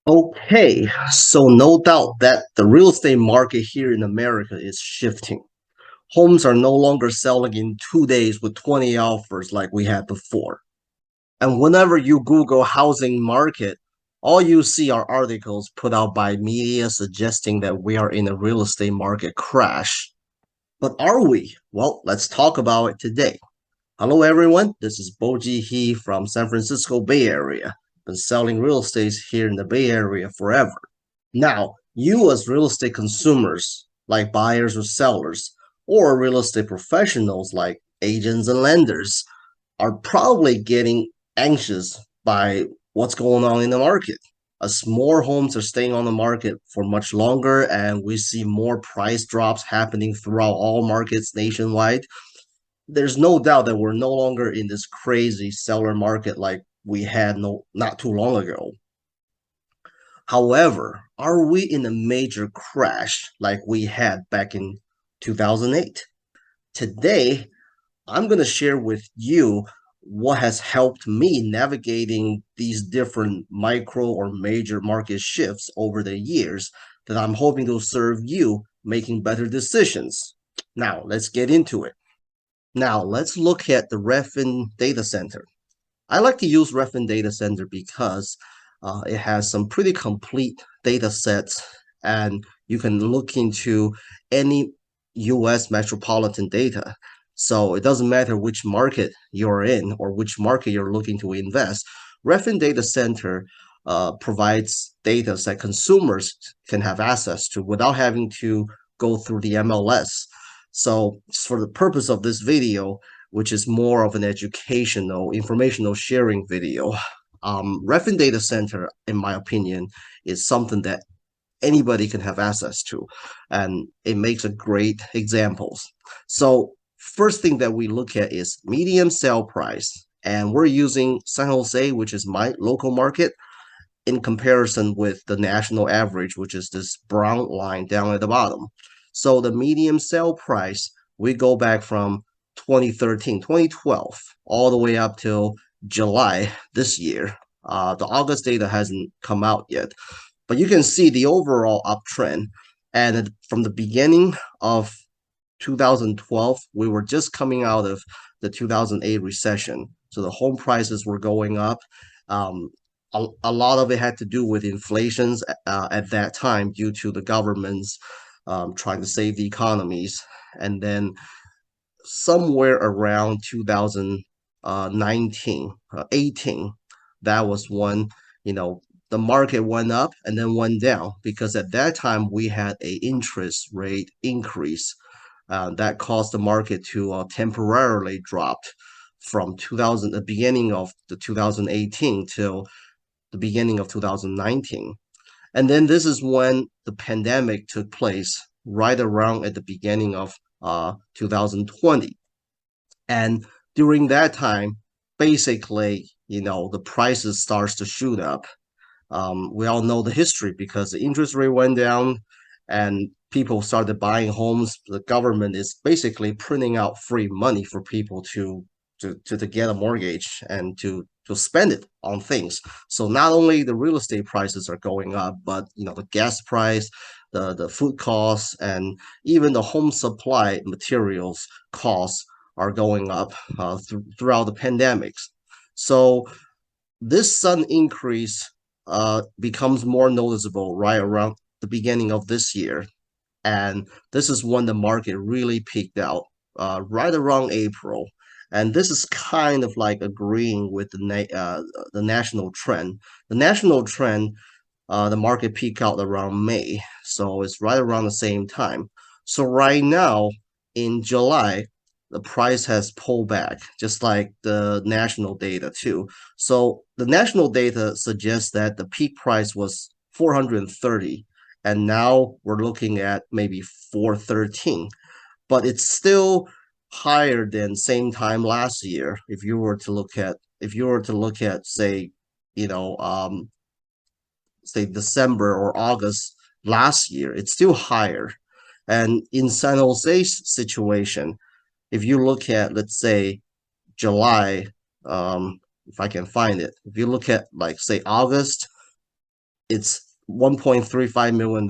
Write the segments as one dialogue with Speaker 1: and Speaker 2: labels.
Speaker 1: Okay, so no doubt that the real estate market here in America is shifting. Homes are no longer selling in 2 days with 20 offers like we had before. And whenever you Google housing market, all you see are articles put out by media suggesting that we are in a real estate market crash. But are we? Well, let's talk about it today. Hello, everyone. This is Bojie from San Francisco Bay Area. Been selling real estate here in the Bay Area forever. Now, you as real estate consumers, like buyers or sellers, or real estate professionals like agents and lenders, are probably getting anxious by what's going on in the market. As more homes are staying on the market for much longer and we see more price drops happening throughout all markets nationwide, there's no doubt that we're no longer in this crazy seller market like we had not too long ago. However, are we in a major crash like we had back in 2008? Today, I'm going to share with you what has helped me navigating these different micro or major market shifts over the years that I'm hoping to serve you making better decisions. Now, let's get into it. Now, let's look at the Redfin data center. I like to use Redfin data center because it has some pretty complete data sets and you can look into any US metropolitan data. So it doesn't matter which market you're in or which market you're looking to invest. Redfin data center provides data that consumers can have access to without having to go through the MLS. So for the purpose of this video, which is more of an educational, informational sharing video. Redfin Data Center, in my opinion, is something that anybody can have access to, and it makes a great examples. So first thing that we look at is median sale price, and we're using San Jose, which is my local market, in comparison with the national average, which is this brown line down at the bottom. So the median sale price, we go back from 2013, 2012, all the way up till July this year. The August data hasn't come out yet, but you can see the overall uptrend. And from the beginning of 2012, we were just coming out of the 2008 recession. So the home prices were going up. Um, a lot of it had to do with inflations at that time due to the government's trying to save the economies. And then somewhere around 2019, 18, that was when, the market went up and then went down because at that time we had a interest rate increase that caused the market to temporarily drop from the beginning of the 2018 till the beginning of 2019. And then this is when the pandemic took place, right around at the beginning of 2020. And during that time, basically, the prices starts to shoot up. We all know the history because the interest rate went down and people started buying homes. The government is basically printing out free money for people to get a mortgage and to spend it on things. So not only the real estate prices are going up, but the gas price, the food costs, and even the home supply materials costs are going up throughout the pandemics. So this sudden increase becomes more noticeable right around the beginning of this year. And this is when the market really peaked out, right around April. And this is kind of like agreeing with the national trend. The national trend, the market peaked out around May, so it's right around the same time. So right now in July, the price has pulled back, just like the national data too. So the national data suggests that the peak price was 430, and now we're looking at maybe 413, but it's still higher than same time last year. If you were to look at say, you know, say December or August last year, it's still higher. And in San Jose's situation, if you look at, let's say, July, if I can find it, if you look at like say August, it's $1.35 million.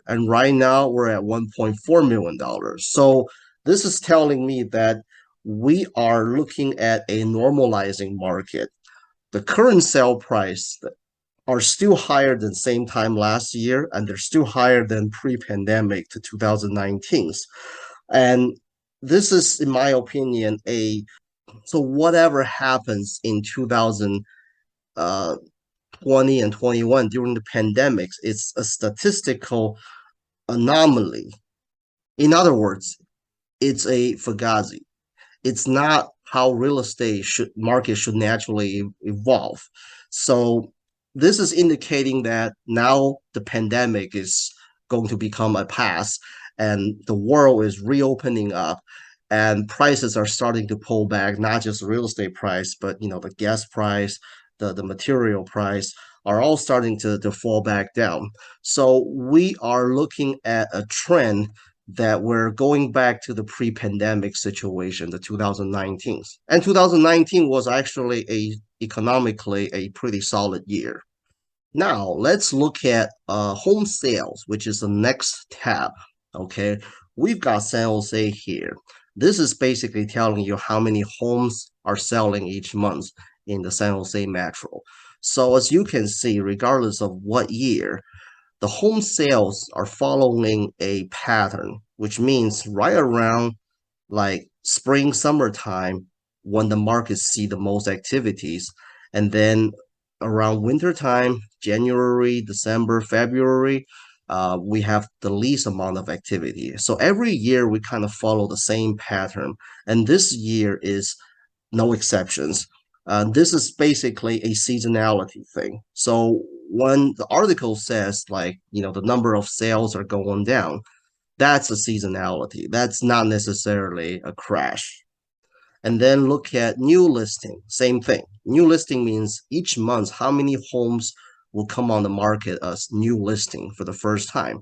Speaker 1: And right now we're at $1.4 million. So this is telling me that we are looking at a normalizing market. The current sale price are still higher than same time last year, and they're still higher than pre-pandemic to 2019's. And this is, in my opinion, a so whatever happens in 2020 and 21 during the pandemics, it's a statistical anomaly. In other words, it's a fugazi. It's not how real estate should market should naturally evolve. So this is indicating that now the pandemic is going to become a past and the world is reopening up and prices are starting to pull back, not just real estate price, but the gas price, the material price are all starting to fall back down. So we are looking at a trend that we're going back to the pre-pandemic situation, the 2019. And 2019 was actually economically a pretty solid year. Now let's look at home sales, which is the next tab. Okay, we've got San Jose here. This is basically telling you how many homes are selling each month in the San Jose metro. So as you can see, regardless of what year, the home sales are following a pattern, which means right around like spring, summertime, when the markets see the most activities, and then around winter time, January, December, February, we have the least amount of activity. So every year we kind of follow the same pattern, and this year is no exceptions. This is basically a seasonality thing. So when the article says the number of sales are going down, that's a seasonality. That's not necessarily a crash. And then look at new listing, same thing. New listing means each month how many homes will come on the market as new listing for the first time.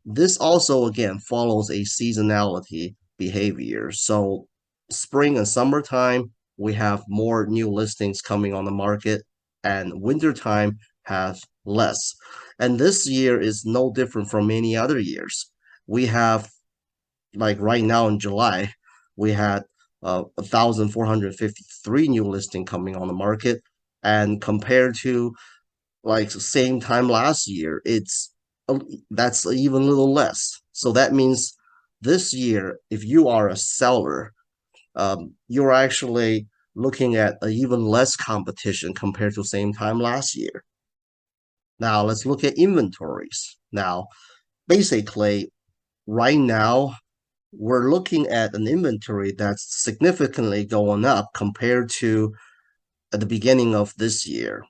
Speaker 1: This also, again, follows a seasonality behavior. So spring and summertime, we have more new listings coming on the market, and wintertime has less. And this year is no different from many other years. We have, like right now in July, we had 1,453 new listing coming on the market. And compared to like same time last year, that's even a little less. So that means this year, if you are a seller, you're actually looking at even less competition compared to same time last year. Now let's look at inventories. Now, basically, right now we're looking at an inventory that's significantly going up compared to at the beginning of this year.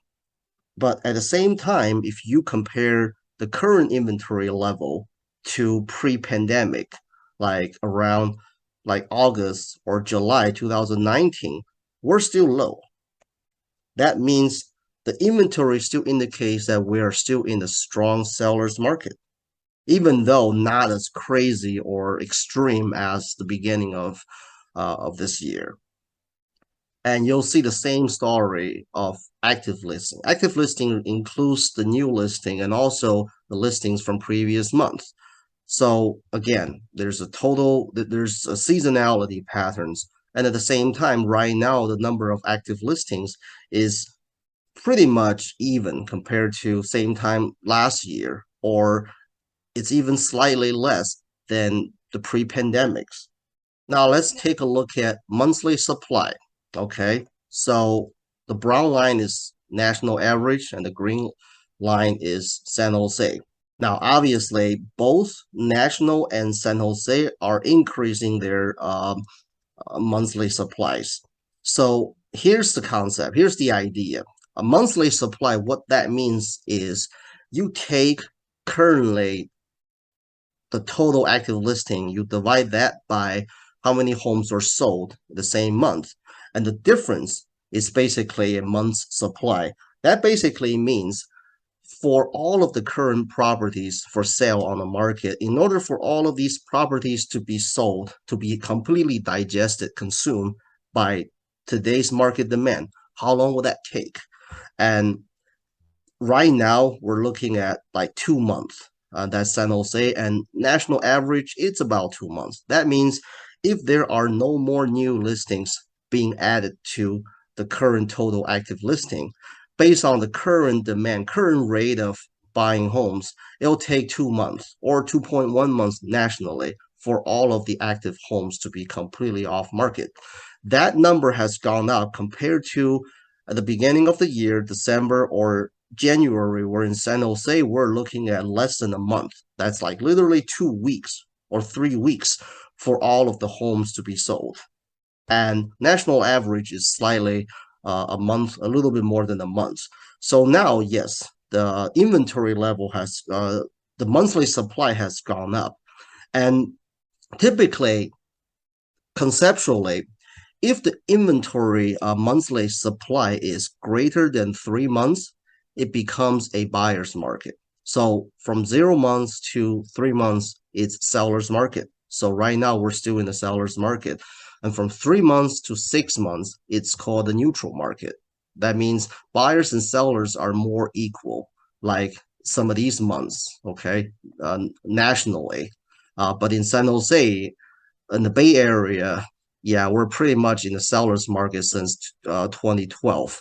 Speaker 1: But at the same time, if you compare the current inventory level to pre-pandemic, like around like August or July 2019, we're still low. That means the inventory still indicates that we are still in a strong seller's market, even though not as crazy or extreme as the beginning of this year. And you'll see the same story of active listing. Active listing includes the new listing and also the listings from previous months. So again, there's a seasonality patterns. And at the same time, right now, the number of active listings is pretty much even compared to same time last year, or it's even slightly less than the pre-pandemics. Now let's take a look at monthly supply. Okay, so the brown line is national average and the green line is San Jose. Now, obviously, both national and San Jose are increasing their monthly supplies. So here's the concept. Here's the idea. A monthly supply, what that means is you take currently the total active listing, you divide that by how many homes are sold the same month. And the difference is basically a month's supply. That basically means for all of the current properties for sale on the market, in order for all of these properties to be sold, to be completely digested, consumed by today's market demand, how long will that take? And right now we're looking at like 2 months. That's San Jose, and national average it's about 2 months. That means if there are no more new listings being added to the current total active listing, based on the current demand, current rate of buying homes, it'll take 2 months or 2.1 months nationally for all of the active homes to be completely off market. That number has gone up compared to at the beginning of the year, December or January, we're in San Jose, we're looking at less than a month. That's like literally 2 weeks or 3 weeks for all of the homes to be sold. And national average is slightly a month, a little bit more than a month. So now, yes, the inventory level has, the monthly supply has gone up. And typically, conceptually, if the inventory monthly supply is greater than 3 months, it becomes a buyer's market. So from 0 months to 3 months, it's seller's market. So right now we're still in the seller's market. And from 3 months to 6 months, it's called the neutral market. That means buyers and sellers are more equal, like some of these months, okay, nationally. But in San Jose, in the Bay Area, yeah, we're pretty much in the seller's market since 2012.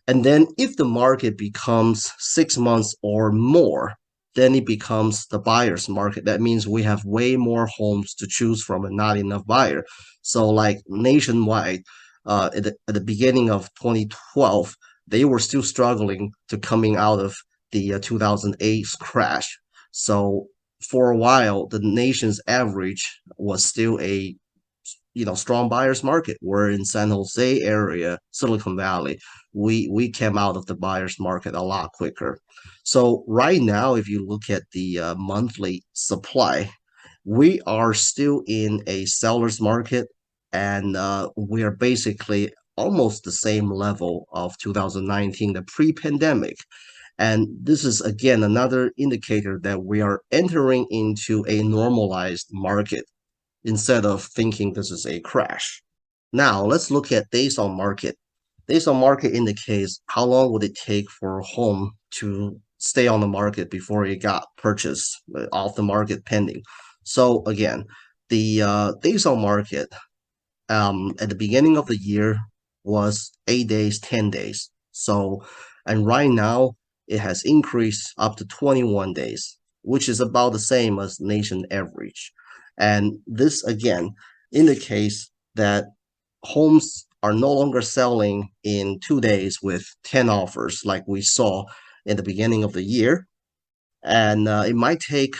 Speaker 1: And then if the market becomes 6 months or more, then it becomes the buyer's market. That means we have way more homes to choose from and not enough buyer. So like nationwide, at the beginning of 2012, they were still struggling to coming out of the 2008 crash. So for a while, the nation's average was still a strong buyers market. We're in San Jose area, Silicon Valley. We came out of the buyers market a lot quicker. So right now, if you look at the monthly supply, we are still in a seller's market, and we are basically almost the same level of 2019, the pre-pandemic. And this is again another indicator that we are entering into a normalized market instead of thinking this is a crash. Now, let's look at days on market. Days on market indicates how long would it take for a home to stay on the market before it got purchased off the market pending. So again, the days on market at the beginning of the year was 8 days, 10 days. So, and right now it has increased up to 21 days, which is about the same as nation average. And this again indicates that homes are no longer selling in 2 days with 10 offers like we saw in the beginning of the year. And it might take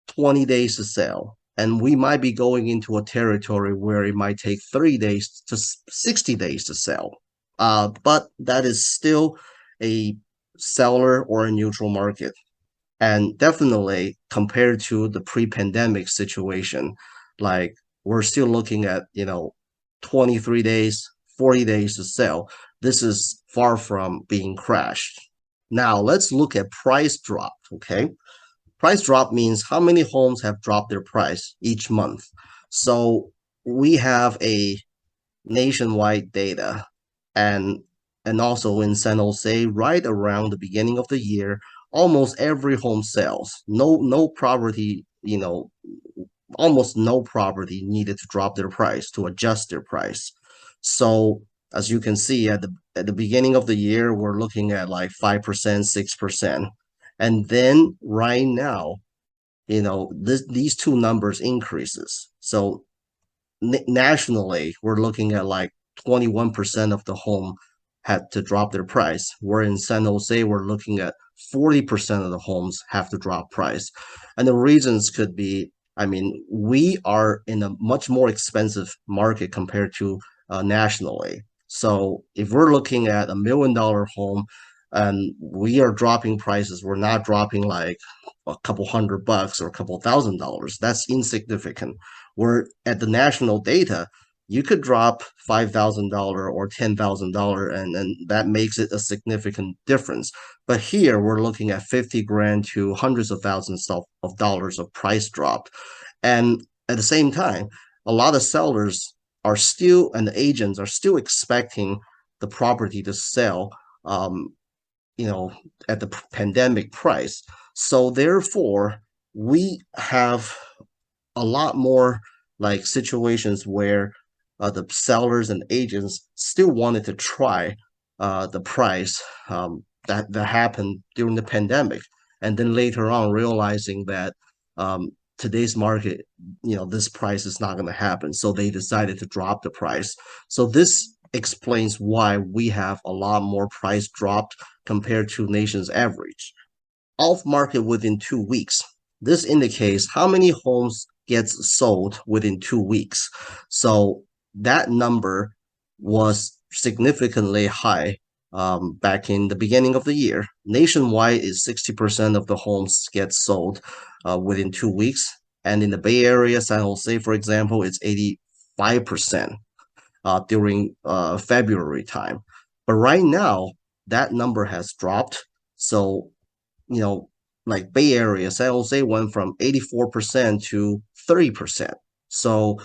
Speaker 1: 20 days to sell. And we might be going into a territory where it might take 30 days to 60 days to sell. But that is still a seller or a neutral market. And definitely compared to the pre-pandemic situation, like we're still looking at, 23 days, 40 days to sell. This is far from being crashed. Now let's look at price drop, okay? Price drop means how many homes have dropped their price each month. So we have a nationwide data and also in San Jose right around the beginning of the year, almost every home sells. No property, almost no property needed to drop their price to adjust their price. So as you can see at the beginning of the year, we're looking at like 5%, 6%. And then right now, these two numbers increases. So nationally, we're looking at like 21% of the home had to drop their price. Where in San Jose, we're looking at 40% of the homes have to drop price. And the reasons could be, I mean, we are in a much more expensive market compared to nationally. So if we're looking at $1 million home and we are dropping prices, we're not dropping like a couple $100 or a couple $1,000. That's insignificant. Where at the national data, you could drop $5,000 or $10,000, and that makes it a significant difference. But here we're looking at 50 grand to hundreds of thousands of dollars of price drop. And at the same time, a lot of sellers are still, and the agents are still expecting the property to sell you know, at the pandemic price. So therefore, we have a lot more like situations where the sellers and agents still wanted to try the price that happened during the pandemic, and then later on realizing that today's market, this price is not going to happen, so they decided to drop the price. So this explains why we have a lot more price dropped compared to nation's average off market within 2 weeks. This indicates how many homes gets sold within 2 weeks. So that number was significantly high back in the beginning of the year. Nationwide is 60% of the homes get sold within 2 weeks. And in the Bay Area, San Jose, for example, it's 85% during February time. But right now, that number has dropped. So you know, like Bay Area, San Jose went from 84% to 30%. So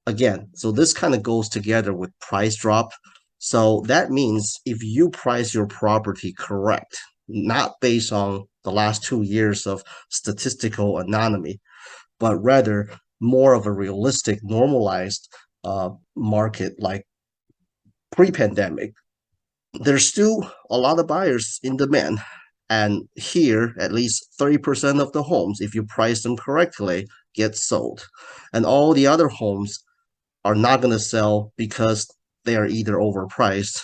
Speaker 1: again, so this kind of goes together with price drop. So that means if you price your property correct, not based on the last 2 years of statistical anonymity, but rather more of a realistic, normalized market like pre-pandemic, there's still a lot of buyers in demand. And here, at least 30% of the homes, if you price them correctly, get sold. And all the other homes are not going to sell because they are either overpriced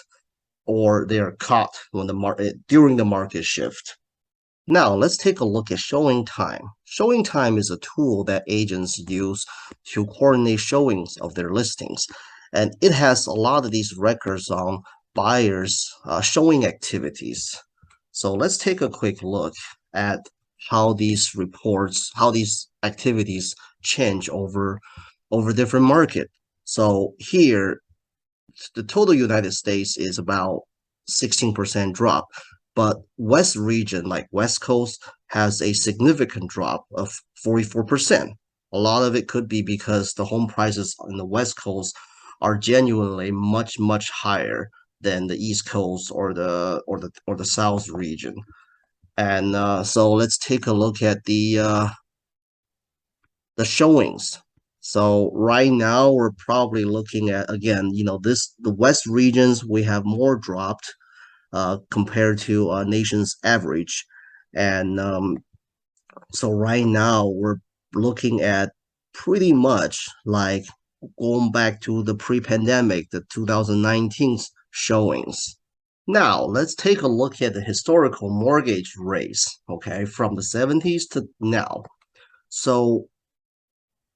Speaker 1: or they are caught when the market during the market shift. Now, let's take a look at showing time. Showing time is a tool that agents use to coordinate showings of their listings. And it has a lot of these records on buyers' showing activities. So let's take a quick look at how these activities change over different market. So here, the total United States is about 16% drop, but West region, like West Coast, has a significant drop of 44%. A lot of it could be because the home prices in the West Coast are genuinely much, much higher than the East Coast or the South region. And so let's take a look at the showings. So right now we're probably looking at again, the West regions we have more dropped compared to nation's average, and so right now we're looking at pretty much like going back to the pre-pandemic, the 2019 showings. Now let's take a look at the historical mortgage rates, okay, from the 70s to now. So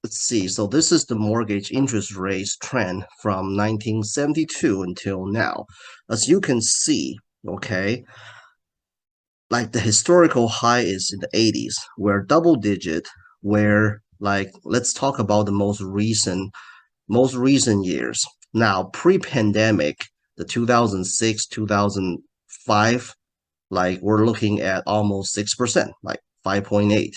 Speaker 1: let's see. So this is the mortgage interest rates trend from 1972 until now. As you can see, okay, like the historical high is in the 80s, where double digit, where like let's talk about the most recent years. Now, pre-pandemic, the 2006, 2005, like we're looking at almost 6%, like 5.8.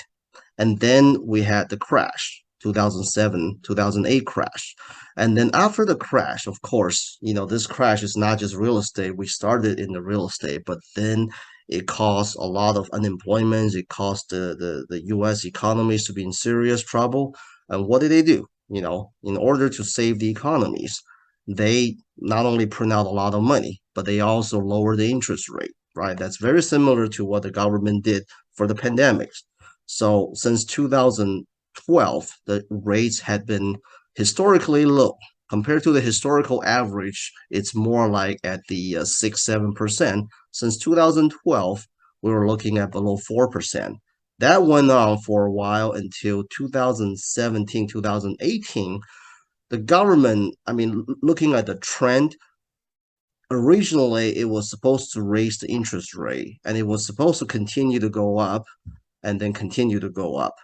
Speaker 1: And then we had the crash, 2007, 2008 crash. And then after the crash, of course, this crash is not just real estate. We started in the real estate, but then it caused a lot of unemployment. It caused the US economies to be in serious trouble. And what did they do? In order to save the economies, they not only print out a lot of money, but they also lower the interest rate, right? That's very similar to what the government did for the pandemics. So since 2012, the rates had been historically low. Compared to the historical average, it's more like at the 6, 7%. Since 2012, we were looking at below 4%. That went on for a while until 2017, 2018. The government, I mean, looking at the trend, originally it was supposed to raise the interest rate and it was supposed to continue to go up and then continue to go up.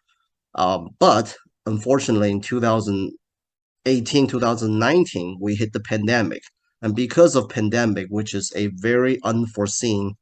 Speaker 1: But unfortunately, in 2018, 2019, we hit the pandemic. And because of pandemic, which is a very unforeseen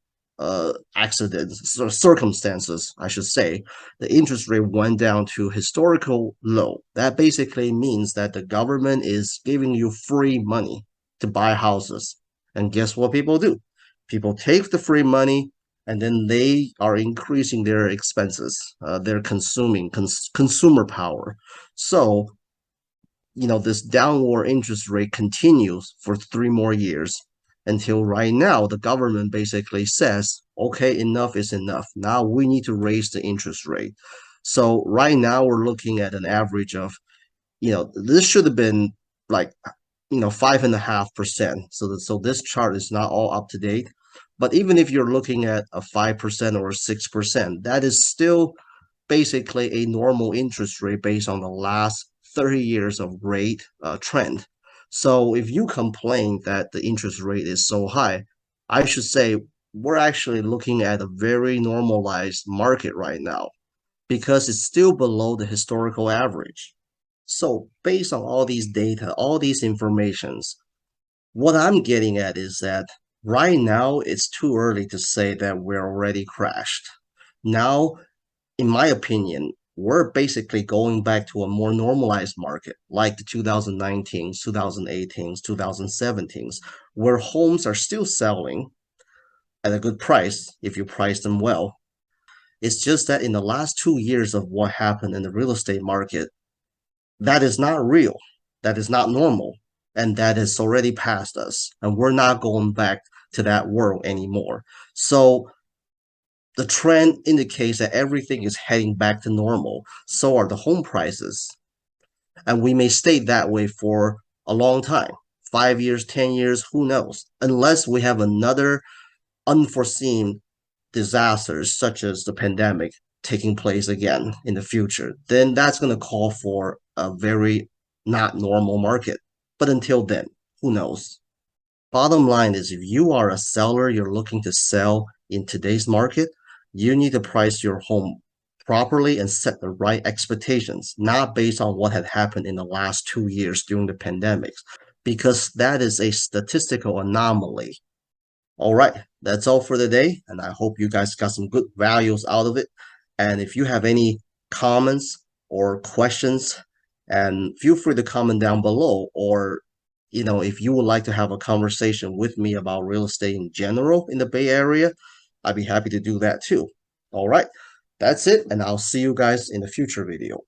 Speaker 1: accidents or circumstances, I should say, the interest rate went down to historical low. That basically means that the government is giving you free money to buy houses. And guess what people do? People take the free money and then they are increasing their expenses, their consumer power. So, this downward interest rate continues for 3 more years until right now the government basically says, okay, enough is enough. Now we need to raise the interest rate. So right now we're looking at an average of, this should have been like, 5.5%. So this chart is not all up to date. But even if you're looking at a 5% or 6%, that is still basically a normal interest rate based on the last 30 years of rate trend. So if you complain that the interest rate is so high, I should say we're actually looking at a very normalized market right now because it's still below the historical average. So based on all these data, all these informations, what I'm getting at is that right now it's too early to say that we're already crashed. Now, in my opinion, we're basically going back to a more normalized market, like the 2019s, 2018s, 2017s, where homes are still selling at a good price if you price them well. It's just that in the last 2 years of what happened in the real estate market, that is not real. That is not normal. And that has already passed us. And we're not going back to that world anymore. So the trend indicates that everything is heading back to normal. So are the home prices. And we may stay that way for a long time, 5 years, 10 years, who knows? Unless we have another unforeseen disasters such as the pandemic taking place again in the future, then that's going to call for a very not normal market. But until then, who knows? Bottom line is if you are a seller, you're looking to sell in today's market, you need to price your home properly and set the right expectations, not based on what had happened in the last 2 years during the pandemics, because that is a statistical anomaly. All right, that's all for the day, and I hope you guys got some good values out of it. And if you have any comments or questions, and feel free to comment down below, or if you would like to have a conversation with me about real estate in general in the Bay Area, I'd be happy to do that too. All right, that's it, and I'll see you guys in a future video.